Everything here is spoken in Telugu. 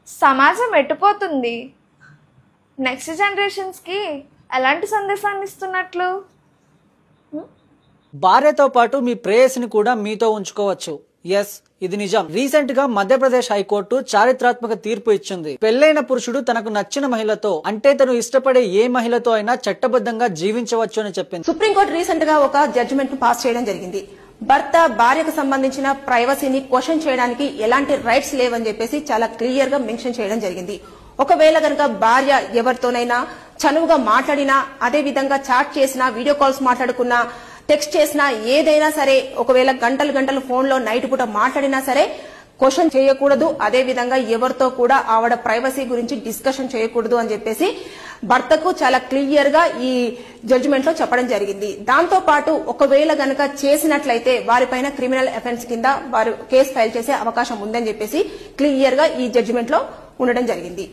సమాజం ఎట్టుపోతుంది. నెక్స్ట్ జనరేషన్స్ కి ఎలాంటి సందేశాన్ని ఇస్తున్నట్లు? భార్యతో పాటు మీ ప్రేయసిని కూడా మీతో ఉంచుకోవచ్చు. ఎస్, ఇది నిజం. రీసెంట్ గా మధ్యప్రదేశ్ హైకోర్టు చారిత్రాత్మక తీర్పు ఇచ్చింది. పెళ్లైన పురుషుడు తనకు నచ్చిన మహిళతో, అంటే తను ఇష్టపడే ఏ మహిళతో అయినా చట్టబద్ధంగా జీవించవచ్చు అని చెప్పింది. సుప్రీంకోర్టు రీసెంట్ గా ఒక జడ్జిమెంట్ పాస్ చేయడం జరిగింది. భర్త భార్యకు సంబంధించిన ప్రైవసీని క్వశ్చన్ చేయడానికి ఎలాంటి రైట్స్ లేవని చెప్పేసి చాలా క్లియర్ గా మెన్షన్ చేయడం జరిగింది. ఒకవేళ గనక భార్య ఎవరితోనైనా చనువుగా మాట్లాడినా, అదే విధంగా చాట్ చేసినా, వీడియో కాల్స్ మాట్లాడుకున్నా, టెక్స్ట్ చేసినా, ఏదైనా సరే, ఒకవేళ గంటలు గంటలు ఫోన్ లో నైట్ పూట మాట్లాడినా సరే క్వశ్చన్ చేయకూడదు. అదే విధంగా ఎవరితో కూడా ఆవిడ ప్రైవసీ గురించి డిస్కషన్ చేయకూడదు అని చెప్పేసి భర్తకు చాలా క్లియర్ గా ఈ జడ్జిమెంట్ లో చెప్పడం జరిగింది. దాంతో పాటు ఒకవేళ గనక చేసినట్లయితే వారిపైన క్రిమినల్ అఫెన్స్ కింద వారు కేసు ఫైల్ చేసే అవకాశం ఉందని చెప్పేసి క్లియర్ గా ఈ జడ్జిమెంట్ లో ఉండడం జరిగింది.